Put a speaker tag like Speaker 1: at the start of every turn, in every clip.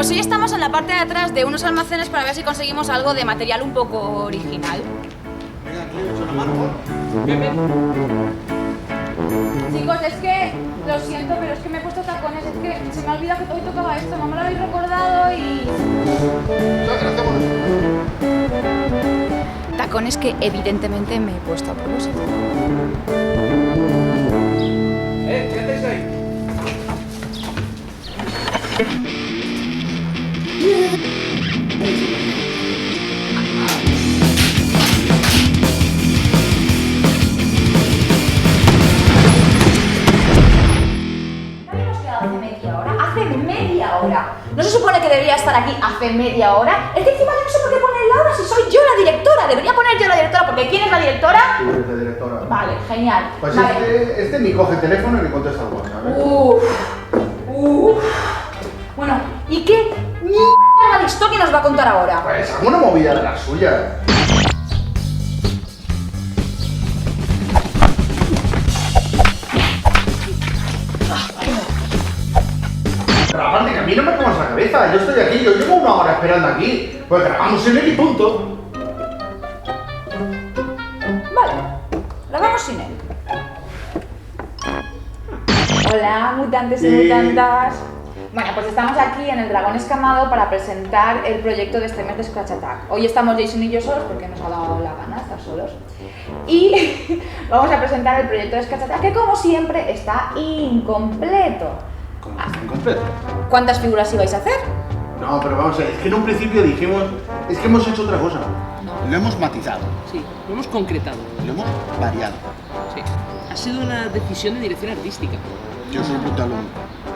Speaker 1: Pues hoy estamos en la parte de atrás de unos almacenes para ver si conseguimos algo de material un poco original.
Speaker 2: Venga, aquí le echo la mano.
Speaker 1: Chicos, es que lo siento, pero es que me he puesto tacones, es que se me ha olvidado que hoy tocaba esto, no me lo habéis recordado y... Tacones que evidentemente me he puesto a propósito.
Speaker 2: ¿Qué hacéis ahí?
Speaker 1: Habíamos quedado hace media hora. ¡Hace media hora! ¿No se supone que debería estar aquí hace media hora? Es que encima yo no sé por qué poner la hora si soy yo la directora. Debería poner yo la directora, porque ¿quién es la directora?
Speaker 2: Tú eres la directora.
Speaker 1: Vale, genial.
Speaker 2: Pues
Speaker 1: Vale.
Speaker 2: este ni coge teléfono ni contesta al WhatsApp.
Speaker 1: Bueno, ¿y qué mierda de historia nos va a contar ahora?
Speaker 2: Pues alguna movida de la suya. Pero aparte que a mí no me comas la cabeza, yo estoy aquí, yo llevo 1 hora esperando aquí. Pues grabamos en él y punto.
Speaker 1: Vale, grabamos sin él. Hola, mutantes y
Speaker 2: Sí.
Speaker 1: mutantas. Bueno, pues estamos aquí en el Dragón Escamado para presentar el proyecto de este mes de Scratch Attack. Hoy estamos Jason y yo solos porque nos ha dado la gana estar solos. Y vamos a presentar el proyecto de Scratch Attack que, como siempre, está incompleto.
Speaker 2: ¿Cómo que está incompleto?
Speaker 1: ¿Cuántas figuras ibais a hacer?
Speaker 2: No, pero vamos a ver, es que en un principio dijimos, es que hemos hecho otra cosa.
Speaker 3: No.
Speaker 2: Lo hemos matizado,
Speaker 3: Sí, lo hemos concretado.
Speaker 2: lo hemos variado.
Speaker 3: Sí. Ha sido una decisión de dirección artística.
Speaker 2: Yo soy brutal.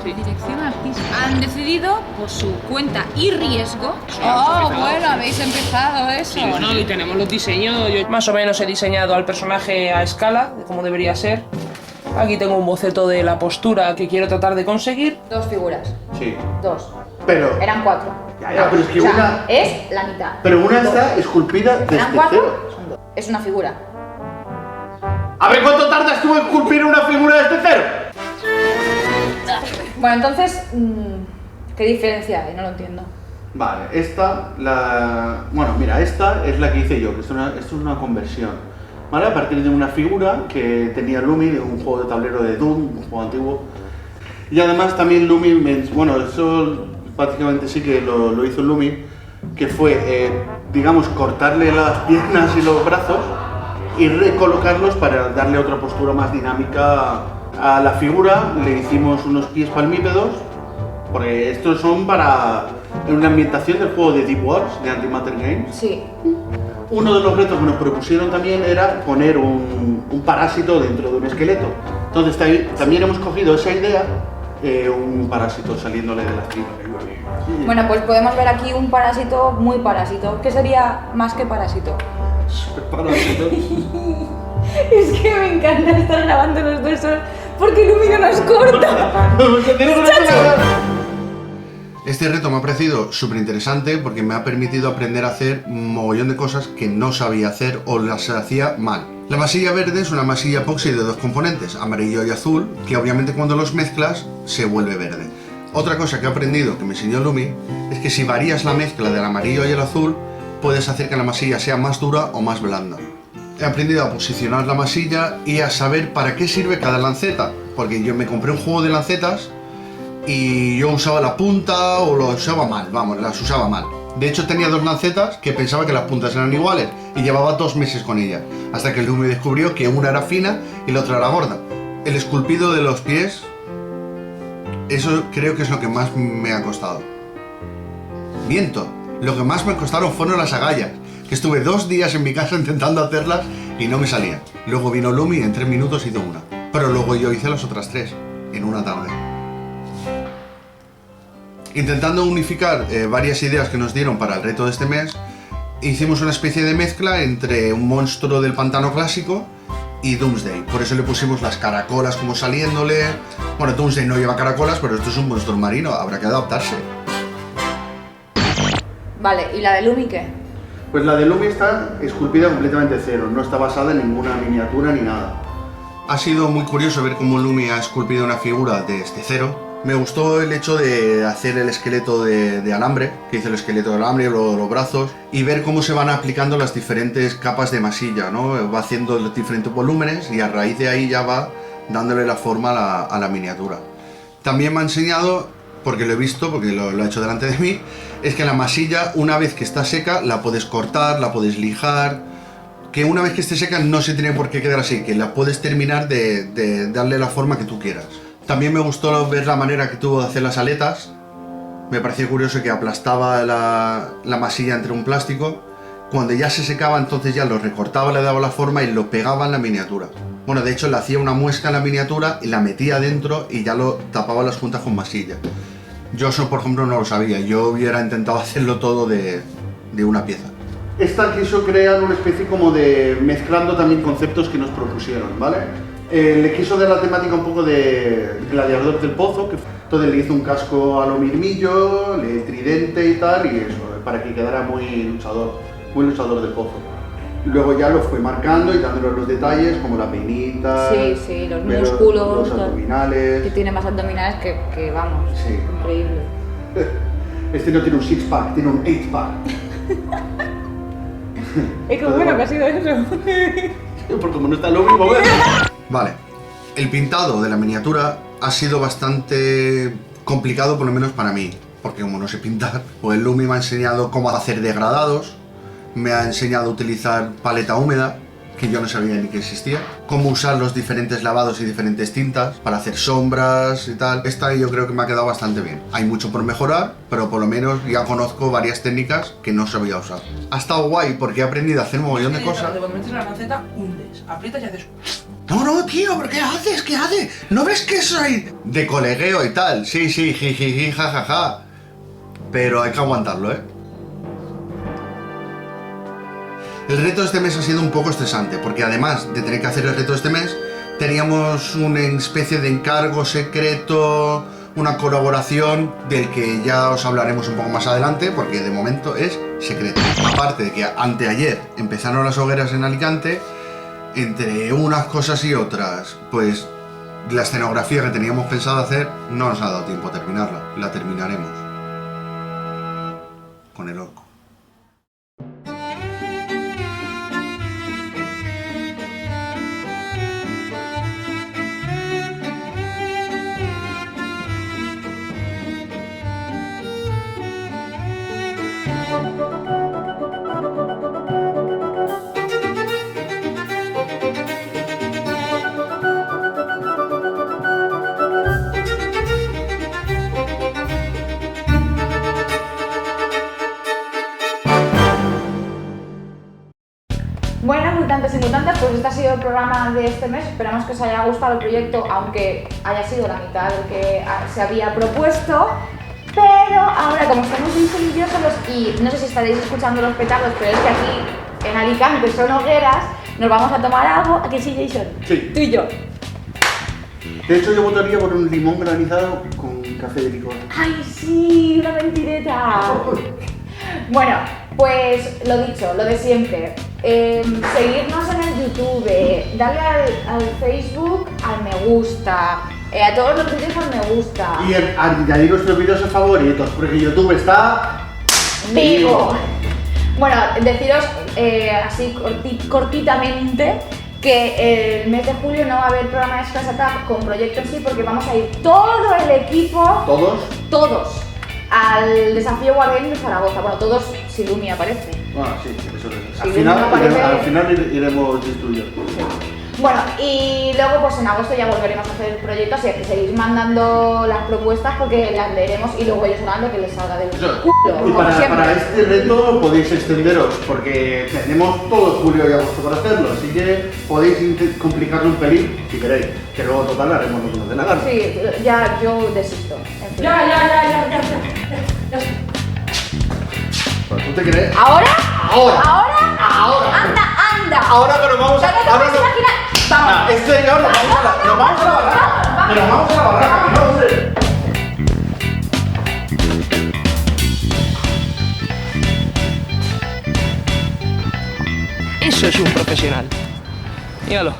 Speaker 3: Sí.
Speaker 4: Dirección artística.
Speaker 1: Han decidido, por su cuenta y riesgo...
Speaker 4: Oh, bueno, habéis empezado eso.
Speaker 3: Sí, bueno, y tenemos los diseños. Yo más o menos he diseñado al personaje a escala, de cómo debería ser. Aquí tengo un boceto de la postura que quiero tratar de conseguir.
Speaker 1: 2 figuras.
Speaker 2: Sí.
Speaker 1: 2.
Speaker 2: Pero,
Speaker 1: Eran 4.
Speaker 2: Ya, pero es que
Speaker 1: o sea,
Speaker 2: una-
Speaker 1: es la mitad.
Speaker 2: pero una
Speaker 1: Dos.
Speaker 2: está esculpida desde
Speaker 1: ¿Eran 4?
Speaker 2: cero.
Speaker 1: Son 2. Es una figura.
Speaker 2: A ver, ¿cuánto tardas tú en esculpir una figura desde cero?
Speaker 1: Bueno, entonces, ¿qué diferencia hay? No lo entiendo.
Speaker 2: Vale, bueno, mira, esta es la que hice yo, que esto es una conversión. ¿Vale? A partir de una figura que tenía Lumi, de un juego de tablero de Doom, un juego antiguo. Y además también Lumi, bueno, eso prácticamente sí que lo hizo Lumi, que fue, digamos, cortarle las piernas y los brazos y recolocarlos para darle otra postura más dinámica a la figura. Le hicimos unos pies palmípedos, porque estos son para una ambientación del juego de Deep Wars, de Antimatter Games.
Speaker 1: Sí.
Speaker 2: Uno de los retos que nos propusieron también era poner un parásito dentro de un esqueleto. Entonces también hemos cogido esa idea, un parásito saliéndole de las tripas.
Speaker 1: Bueno, pues podemos ver aquí un parásito muy parásito. ¿Qué sería más que parásito?
Speaker 2: Parásito.
Speaker 1: Es que me encanta estar grabando los dos solos porque Lumi no nos corta.
Speaker 5: Este reto me ha parecido súper interesante porque me ha permitido aprender a hacer un mogollón de cosas que no sabía hacer o las hacía mal. La masilla verde es una masilla epoxi de 2 componentes, amarillo y azul, que obviamente cuando los mezclas se vuelve verde. Otra cosa que he aprendido, que me enseñó Lumi, es que si varías la mezcla del amarillo y el azul, puedes hacer que la masilla sea más dura o más blanda. He aprendido a posicionar la masilla y a saber para qué sirve cada lanceta, porque yo me compré un juego de lancetas y yo usaba la punta o lo usaba mal, vamos, las usaba mal. De hecho tenía 2 lancetas que pensaba que las puntas eran iguales y llevaba 2 meses con ellas, hasta que Lumi descubrió que una era fina y la otra era gorda. El esculpido de los pies, eso creo que es lo que más me ha costado. Miento, lo que más me costaron fueron las agallas, que estuve 2 días en mi casa intentando hacerlas y no me salían. Luego vino Lumi y en 3 minutos hizo una, pero luego yo hice las otras 3 en una tarde. Intentando unificar varias ideas que nos dieron para el reto de este mes, hicimos una especie de mezcla entre un monstruo del pantano clásico y Doomsday. Por eso le pusimos las caracolas como saliéndole. Bueno, Doomsday no lleva caracolas, pero esto es un monstruo marino, habrá que adaptarse.
Speaker 1: Vale, ¿y la de Lumi qué?
Speaker 2: Pues la de Lumi está esculpida completamente de cero, no está basada en ninguna miniatura ni nada.
Speaker 5: Ha sido muy curioso ver cómo Lumi ha esculpido una figura desde cero, Me gustó el hecho de hacer el esqueleto de alambre, que hice el esqueleto de alambre, luego los brazos, y ver cómo se van aplicando las diferentes capas de masilla, ¿no? Va haciendo los diferentes volúmenes y a raíz de ahí ya va dándole la forma a la miniatura. También me ha enseñado, porque lo he visto, porque lo ha hecho delante de mí, es que la masilla, una vez que está seca, la puedes cortar, la puedes lijar, que una vez que esté seca no se tiene por qué quedar así, que la puedes terminar de darle la forma que tú quieras. También me gustó ver la manera que tuvo de hacer las aletas. Me pareció curioso que aplastaba la masilla entre un plástico. Cuando ya se secaba, entonces ya lo recortaba, le daba la forma y lo pegaba en la miniatura. Bueno, de hecho le hacía una muesca en la miniatura y la metía dentro y ya lo tapaba las juntas con masilla. Yo eso, por ejemplo, no lo sabía. Yo hubiera intentado hacerlo todo de una pieza.
Speaker 2: Esta quiso crear una especie como de mezclando también conceptos que nos propusieron, ¿vale? Le quiso dar la temática un poco de Gladiador del Pozo, que entonces le hizo un casco a lo mirmillo, le tridente y tal, y eso, para que quedara muy luchador del pozo. Y luego ya lo fue marcando y dándole los detalles, como la peinita,
Speaker 1: Sí, los músculos,
Speaker 2: los abdominales.
Speaker 1: que tiene más abdominales que vamos,
Speaker 2: Sí.
Speaker 1: increíble.
Speaker 2: Este no tiene un six-pack, tiene un eight-pack.
Speaker 1: Es que bueno que ha sido eso.
Speaker 2: Porque como no está lo mismo, bueno.
Speaker 5: Vale, el pintado de la miniatura ha sido bastante complicado, por lo menos para mí, porque como no sé pintar, pues el Lumi me ha enseñado cómo hacer degradados, me ha enseñado a utilizar paleta húmeda, que yo no sabía ni que existía, cómo usar los diferentes lavados y diferentes tintas para hacer sombras y tal. Esta yo creo que me ha quedado bastante bien. Hay mucho por mejorar, pero por lo menos ya conozco varias técnicas que no sabía usar. Ha estado guay porque he aprendido a hacer un mogollón de cosas.
Speaker 3: Cuando metes la lanceta, hundes, aprietas y haces...
Speaker 5: No, tío, ¿pero qué haces? ¿Qué haces? ¿No ves que soy de colegueo y tal? Sí, jijiji, jajaja. Pero hay que aguantarlo, ¿eh? El reto de este mes ha sido un poco estresante, porque además de tener que hacer el reto de este mes, teníamos una especie de encargo secreto, una colaboración del que ya os hablaremos un poco más adelante, porque de momento es secreto. Aparte de que anteayer empezaron las hogueras en Alicante, entre unas cosas y otras, pues la escenografía que teníamos pensado hacer no nos ha dado tiempo a terminarla. La terminaremos con el orco.
Speaker 1: Bueno, mutantes y mutantes, pues este ha sido el programa de este mes. Esperamos que os haya gustado el proyecto, aunque haya sido la mitad del que se había propuesto. Pero ahora, como estamos Jason y yo solos, y no sé si estaréis escuchando los petardos, pero es que aquí en Alicante son hogueras, nos vamos a tomar algo. ¿A que sí, Jason?
Speaker 2: Sí.
Speaker 1: Tú y yo.
Speaker 2: De hecho, yo votaría por un limón granizado con café de licor.
Speaker 1: ¡Ay, sí! ¡Una mentireta! Bueno, pues lo dicho, lo de siempre. Seguirnos en el YouTube, darle al Facebook al me gusta, a todos los vídeos al me gusta.
Speaker 2: Y añadir nuestros vídeos a favoritos, porque YouTube está
Speaker 1: ¡vivo! Bueno, deciros así cortitamente que el mes de julio no va a haber programa de Splash Attack con Proyecto en sí, porque vamos a ir todo el equipo, todos, al desafío Guardián de Zaragoza. Bueno, todos si Lumi aparece.
Speaker 2: Bueno, sí, eso es.
Speaker 1: Si Lumi no aparece...
Speaker 2: al final iremos destruyendo.
Speaker 1: Bueno, y luego pues en agosto ya volveremos a hacer el proyecto, así que seguís mandando las propuestas porque las leeremos y luego ellos harán lo que les salga del culo,
Speaker 2: Y
Speaker 1: como siempre.
Speaker 2: para este reto podéis extenderos, porque tenemos todo julio y agosto para hacerlo, así que podéis complicarlo un pelín si queréis, que luego total haremos lo que nos dé la gana.
Speaker 1: Sí, ya yo desisto. En fin.
Speaker 3: Ya.
Speaker 2: ¿Tú te crees?
Speaker 1: ¿Ahora?
Speaker 2: Ahora.
Speaker 1: ¿Ahora? ¡Anda!
Speaker 2: Ahora, pero vamos a...
Speaker 1: Ya no te
Speaker 2: ahora
Speaker 1: puedes
Speaker 2: no-
Speaker 1: imaginar. Vamos.
Speaker 2: Ah, es serio, nos vamos a la barraca. Pero vamos a la barraca, que no, hombre.
Speaker 3: Eso es un profesional. Míralo.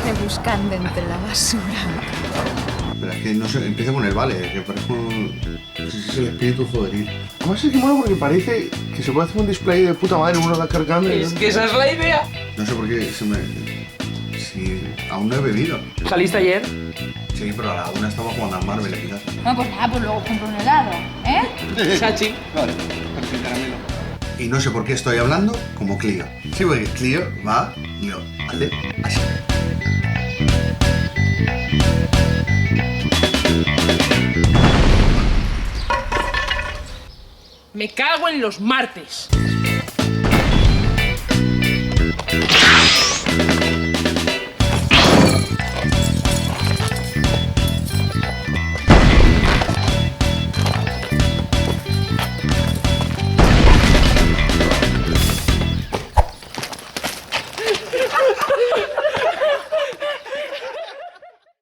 Speaker 4: Me buscan de entre la basura.
Speaker 5: Pero es que no sé, empieza con el vale, que parece es el espíritu juvenil.
Speaker 6: Además es que mola porque parece que se puede hacer un display de puta madre, uno va cargando.
Speaker 3: Es que esa es la idea.
Speaker 5: No sé por qué se me... Si aún no he bebido.
Speaker 3: ¿Saliste ayer?
Speaker 5: Sí, pero a la una estaba jugando al Marvel, quizás.
Speaker 4: Bueno, pues nada, pues luego compro un helado, ¿eh?
Speaker 3: Sachi.
Speaker 2: Vale, perfecto, caramelo.
Speaker 5: Y no sé por qué estoy hablando como Clio. Sí, porque Clio va y lo hace así.
Speaker 3: Me cago en los martes.